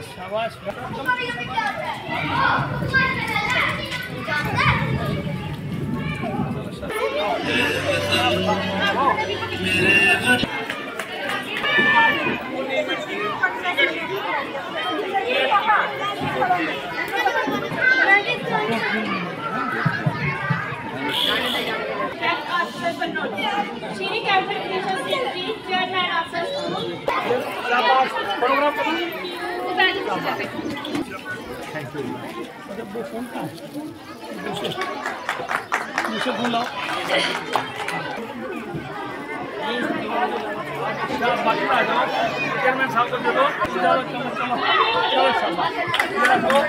शाबाश। Thank you. वो phone का दूसरे फोन लाओ। बाकी आ जाओ, चेयरमैन साहब को दे दो। चलो चलो चलो चलो।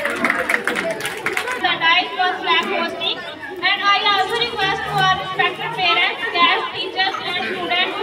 The dice was flag hosting, and I also request to our respected parents, guests, teachers, and students.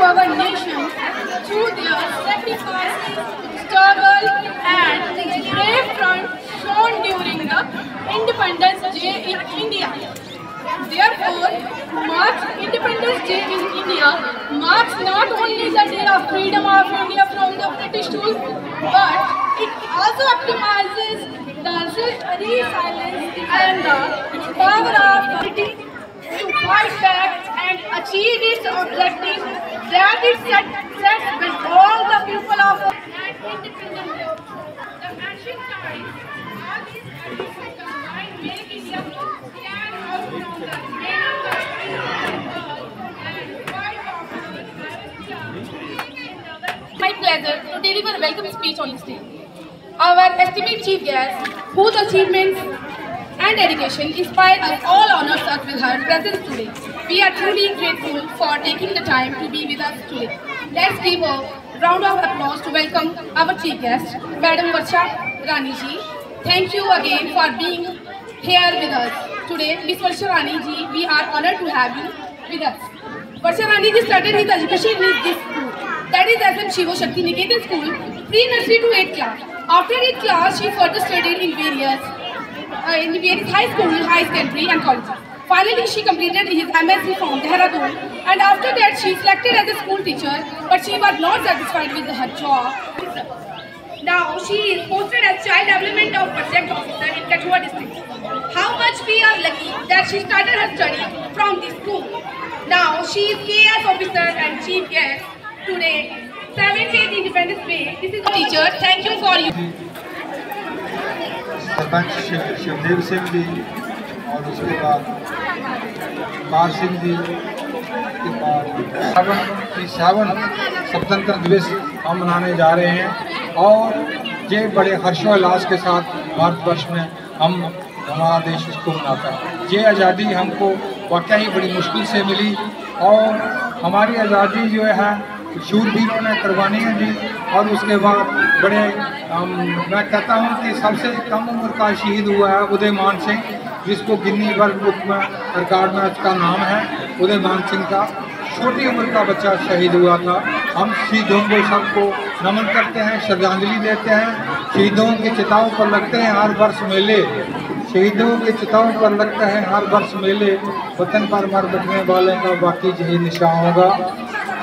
Our nation through their sacrifices, struggle and brave front shown during the Independence Day in India. Therefore, Independence Day in India marks not only the day of freedom of India from the British rule, but it also epitomizes the resilience and the power of the city to fight back and achieve its objectives that it sets with all the people of independent world. The ancient times, all these countries combined make India stand out from the remaining countries of the world and fight for my pleasure to deliver a welcome speech on this day. Our esteemed chief guest, whose achievements and dedication inspire us all, honors us with her presence today. We are truly grateful for taking the time to be with us today. Let's give a round of applause to welcome our chief guest, Madam Varsha Rani ji. Thank you again for being here with us today. Miss Varsha Rani ji, we are honored to have you with us. Varsha Rani ji started his education in this school, that is SM Shivo Shakti Niketan School, pre-nursery to 8th class. After 8th class, she further studied in various high school, high secondary and colleges. Finally, she completed his MSc from Dehradun, and after that she selected as a school teacher, but she was not satisfied with her job. Now she is posted as Child Development of Project Officer in Kathua district. How much we are lucky that she started her study from this school. Now she is KS officer and chief guest today, 7th Independence Day. This is teacher. Thank you for you. Sarpanch Shivdev Singh ji और उसके बाद पार सिंह जी के बाद सावन स्वतंत्र दिवस हम मनाने जा रहे हैं और ये बड़े हर्षोल्लास के साथ भारतवर्ष में हमारा देश इसको मनाता है। ये आज़ादी हमको वाकई ही बड़ी मुश्किल से मिली और हमारी आज़ादी जो है शूरवीरों ने कुर्बानी दी और उसके बाद बड़े मैं कहता हूँ कि सबसे कम उम्र का शहीद हुआ है उदयमान सिंह, जिसको गिन्नी वर्ल्ड बुक में रिकॉर्ड में उसका नाम है उदयमान सिंह का। छोटी उम्र का बच्चा शहीद हुआ था। हम शहीदों को सबको नमन करते हैं, श्रद्धांजलि देते हैं। शहीदों की चिताओं पर लगते हैं हर वर्ष मेले। शहीदों के चिताओं पर लगता है हर वर्ष मेले, वतन पर मर बैठने वालों का बाकी यही निशान होगा।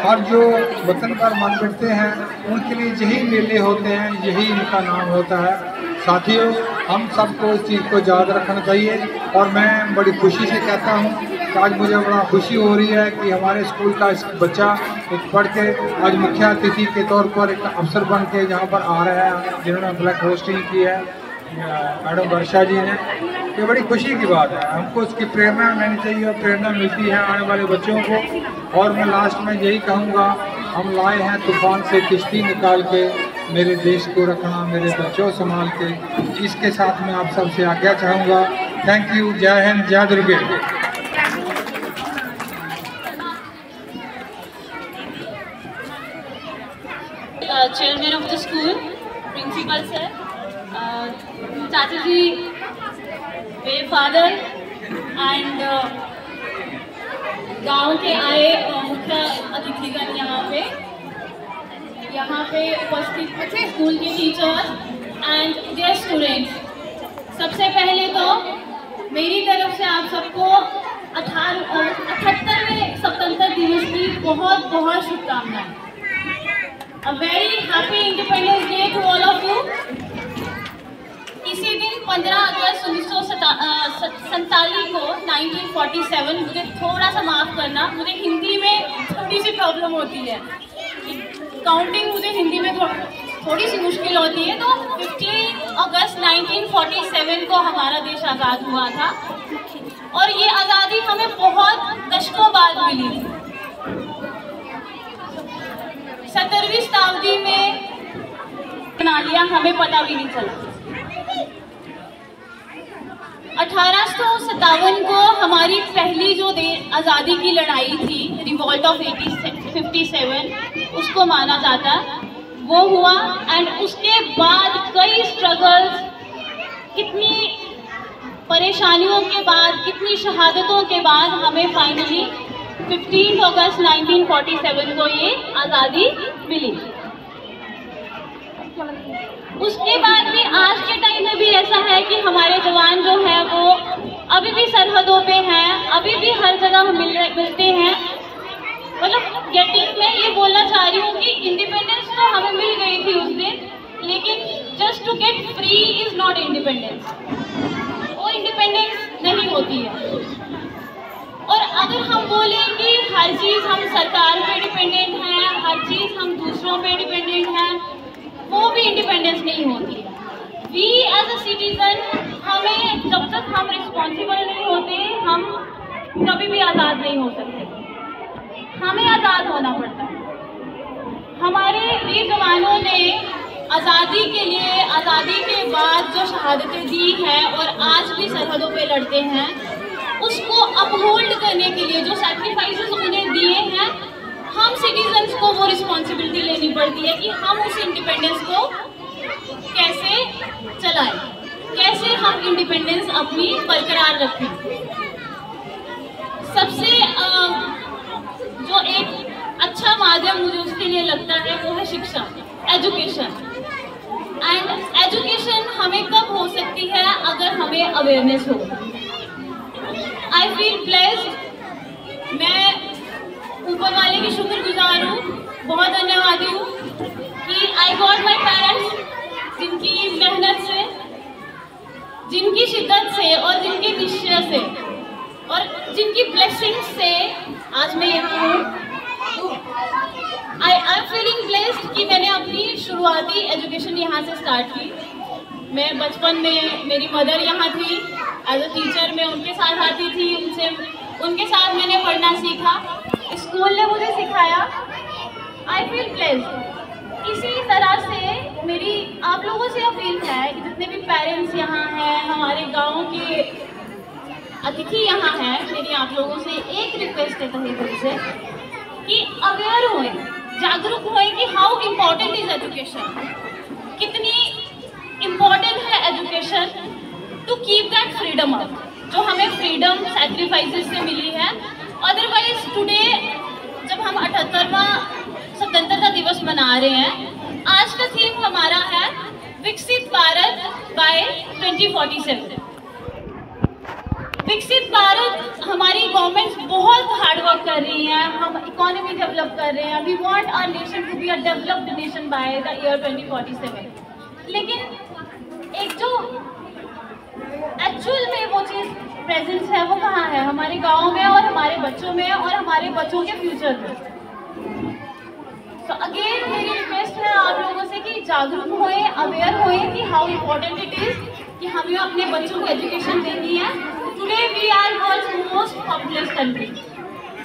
और जो वतन पर मर बैठते हैं उनके लिए यही मेले होते हैं, यही इनका नाम होता है। साथियों, हम सबको इस चीज़ को याद रखना चाहिए। और मैं बड़ी खुशी से कहता हूँ कि आज मुझे बड़ा खुशी हो रही है कि हमारे स्कूल का एक बच्चा एक पढ़ के आज मुख्य अतिथि के तौर पर एक अफसर बन के यहाँ पर आ रहा है, जिन्होंने फ्लैग होस्टिंग की है मैडम वर्षा जी ने। ये बड़ी खुशी की बात है, हमको उसकी प्रेरणा लेनी चाहिए और प्रेरणा मिलती है आने वाले बच्चों को। और मैं लास्ट में यही कहूँगा, हम लाए हैं तूफान से किश्ती निकाल के, मेरे देश को रखना मेरे बच्चों संभाल के। इसके साथ मैं आप सबसे आज्ञा चाहूँगा। Thank you. जय हिंद, जय दुर्गे। Chairman of the school, principal sir, चाचा जी, मेरे फादर एंड गांव के आए मुख्य अतिथिगण यहाँ पे उपस्थित स्कूल के टीचर्स एंड देयर स्टूडेंट्स। सबसे पहले तो मेरी तरफ से आप सबको 78वें स्वतंत्रता दिवस की बहुत बहुत शुभकामनाएं। A very happy Independence Day to all of you. इसी दिन 15 अगस्त 1947 को 1947, मुझे थोड़ा सा माफ़ करना, मुझे हिंदी में थोड़ी सी प्रॉब्लम होती है, काउंटिंग मुझे हिंदी में थोड़ी सी मुश्किल होती है। तो 15 अगस्त 1947 को हमारा देश आज़ाद हुआ था और ये आज़ादी हमें बहुत दशकों बाद मिली थी। 17वीं शताब्दी में बना लिया, हमें पता भी नहीं चला। 1857 को हमारी पहली जो आज़ादी की लड़ाई थी, रिवॉल्ट ऑफ 1857, उसको माना जाता, वो हुआ। एंड उसके बाद कई स्ट्रगल्स, कितनी परेशानियों के बाद, कितनी शहादतों के बाद हमें फाइनली 15 अगस्त 1947 को ये आज़ादी मिली। उसके बाद भी आज के टाइम में भी ऐसा है कि हमारे जवान जो हैं वो अभी भी सरहदों पे हैं, अभी भी हर जगह मिलते हैं। मतलब गेटिंग में ये बोलना चाह रही हूँ कि इंडिपेंडेंस तो हमें मिल गई थी उस दिन, लेकिन just to get free is not independence. वो इंडिपेंडेंस नहीं होती है। और अगर हम बोलें कि हर चीज़ हम सरकार पे डिपेंडेंट हैं, हर चीज़ हम दूसरों पे डिपेंडेंट हैं, वो भी इंडिपेंडेंस नहीं होती है। वी एज अ सिटीजन, हमें जब तक हम रिस्पॉन्सिबल नहीं होते, हम कभी भी आज़ाद नहीं हो सकते। हमें आज़ाद होना पड़ता है। हमारे वीर जवानों ने आज़ादी के लिए, आज़ादी के बाद जो शहादतें दी हैं और आज भी सरहदों पे लड़ते हैं, उसको अपहोल्ड करने के लिए जो सैक्रिफाइसेस उन्हें दिए हैं, हम सिटीजन्स को वो रिस्पॉन्सिबिलिटी लेनी पड़ती है कि हम उस इंडिपेंडेंस को कैसे चलाएं, कैसे हम इंडिपेंडेंस अपनी बरकरार रखें। सबसे जो एक अच्छा माध्यम मुझे उसके लिए लगता है वो है शिक्षा, एजुकेशन। एंड एजुकेशन हमें कब हो सकती है? अगर हमें अवेयरनेस हो। आई फील ब्लेस्ड, मैं ऊपर वाले की शुक्रगुजार हूँ, बहुत धन्यवादी हूँ कि आई गॉट माई पेरेंट्स, जिनकी मेहनत से, जिनकी शिद्दत से और जिनके निश्चय से और जिनकी ब्लेसिंग्स से आज मैं यहाँ हूँ। आई एम फीलिंग ब्लेस्ड कि मैंने अपनी शुरुआती एजुकेशन यहाँ से स्टार्ट की। मैं बचपन में, मेरी मदर यहाँ थी, एज अ टीचर मैं उनके साथ आती थी, उनके साथ मैंने पढ़ना सीखा, स्कूल ने मुझे सिखाया। I feel blessed. इसी तरह से मेरी आप लोगों से अपील है कि जितने भी पेरेंट्स यहाँ हैं, हमारे गांव के अतिथि यहाँ हैं, मेरी आप लोगों से एक रिक्वेस्ट है तहे दिल से कि अवेयर होए, जागरूक होए कि हाउ इम्पोर्टेंट इज एजुकेशन, कितनी इम्पोर्टेंट है education to keep that freedom up, जो हमें फ्रीडम सैक्रिफाइसेस से मिली है। अदरवाइज टुडे जब हम 78वां स्वतंत्रता दिवस मना रहे हैं, आज का थीम हमारा है विकसित भारत बाय 2047। कर रही हैं, हम इकोनॉमी डेवलप कर रहे हैं, we want our nation to be a developed nation by the year 2047। लेकिन एक जो एक्चुअल में वो चीज़ प्रेजेंस है वो कहाँ है? हमारे गाँव में और हमारे बच्चों में और हमारे बच्चों के फ्यूचर में। तो अगेन मेरी रिक्वेस्ट है आप लोगों से कि जागरूक होएं, अवेयर होएं कि हाउ इम्पोर्टेंट इट इज़ कि हमें अपने बच्चों को एजुकेशन देनी है। Today we are world's most populous country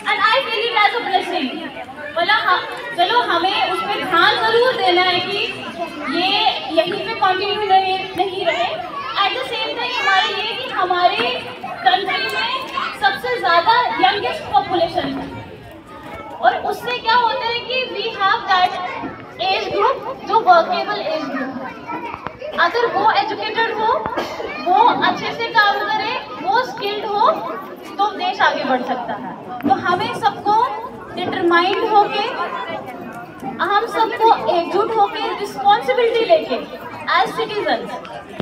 and I feel it as a blessing. चलो हमें उस पर ध्यान जरूर देना है कि ये यहीं पे कंटिन्यू नहीं रहे। एट द सेम टाइम हमारे ये कि हमारे कंट्री में सबसे ज़्यादा यंगेस्ट पॉपुलेशन है और उससे क्या होता है कि we have that age group जो वर्केबल एज ग्रुप है। अगर वो एजुकेटेड हो, वो अच्छे से काम करे, वो स्किल्ड हो, तो देश आगे बढ़ सकता है। तो हमें सबको डिटरमाइंड होके, हम सबको एकजुट होके रिस्पॉन्सिबिलिटी लेके एज सिटीजन्स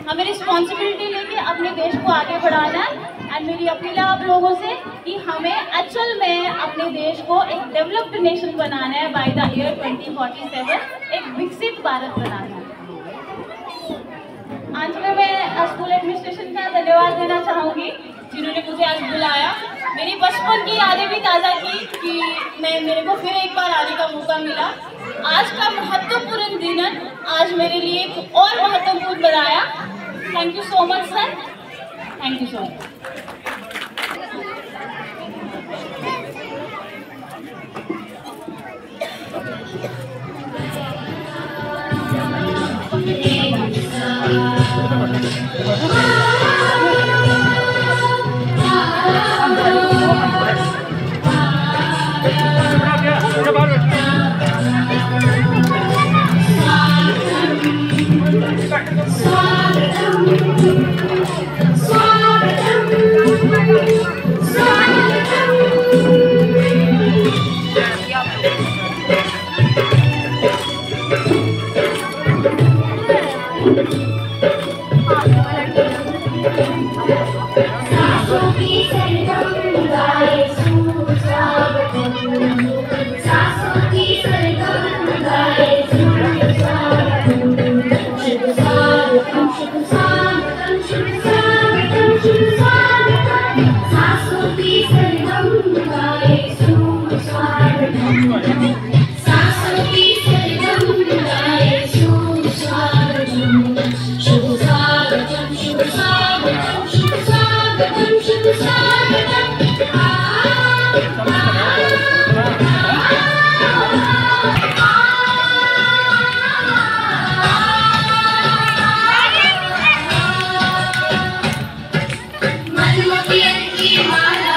हमें रिस्पॉन्सिबिलिटी लेके अपने देश को आगे बढ़ाना है। एंड मेरी अपील है आप लोगों से कि हमें एक्चुअल में अपने देश को एक डेवलप्ड नेशन बनाना है बाय द ईयर 2047, एक विकसित भारत बनाना है। अंत में मैं स्कूल एडमिनिस्ट्रेशन का धन्यवाद देना चाहूँगी जिन्होंने मुझे आज बुलाया, मेरी बचपन की यादें भी ताज़ा की कि मेरे को फिर एक बार आने का मौका मिला। आज का महत्वपूर्ण दिन आज मेरे लिए एक और महत्वपूर्ण बनाया। Thank you so much sir, thank you so much. मनमोतियन की माला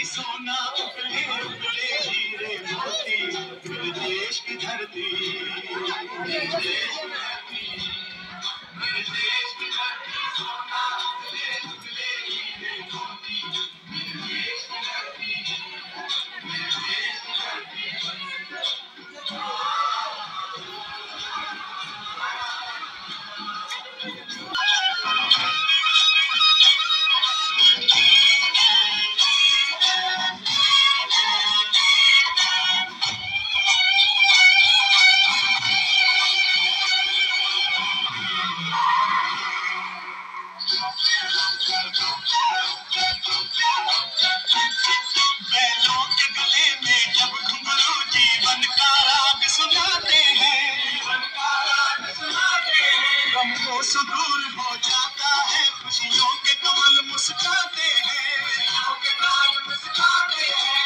सोना उगले उगले हीरे मोती, मेरे देश की धरती, मेरे देश की धरती, मेरे देश की धरती, सोना उगले उगले हीरे मोती, मेरे देश की धरती, मेरे देश की धरती। बैलों के गले में जब घुंघरू जीवन का राग सुनाते हैं, जीवन का राग सुनाते हैं, गम को सुदूर हो जाता है, खुशियों के कमल मुस्कुराते हैं, खुशियों के कमल मुस्कुराते हैं।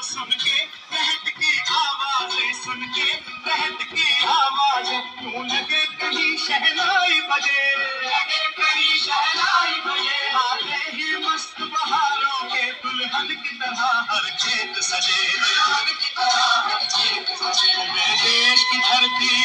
सुन के रहत की आवाज़ें, सुन के रहत की आवाज़ें, क्यों लगे कहीं शहनाई बजे, लगे कहीं शहनाई बजे, आते ही मस्त बहारों के दुल्हन की तरह हर खेत सजे, दुल्हन की तरह हर खेत सजे। मेरे देश की धरती,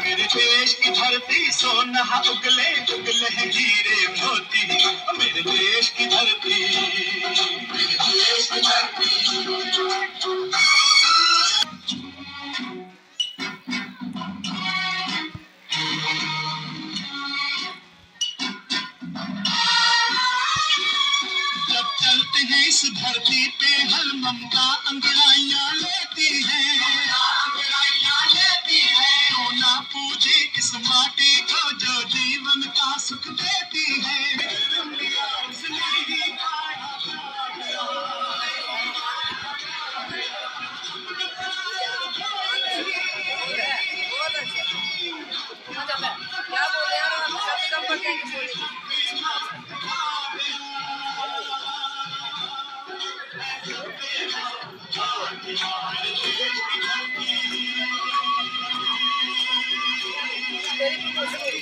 मेरे देश की धरती, सोना उगले उगले हीरे मोती, मेरे देश की धरती, मेरे देश की धरती। जब चलते हैं इस धरती पे हर ममता अंगड़ाइयाँ लेती है, अंगड़ाइयाँ लेती है, क्यों ना पूछे इस माटी को जो जीवन का सुख देती है। उसने ही गाया क्या बोले यार, शब्द कम कर देंगे बोले। तेरी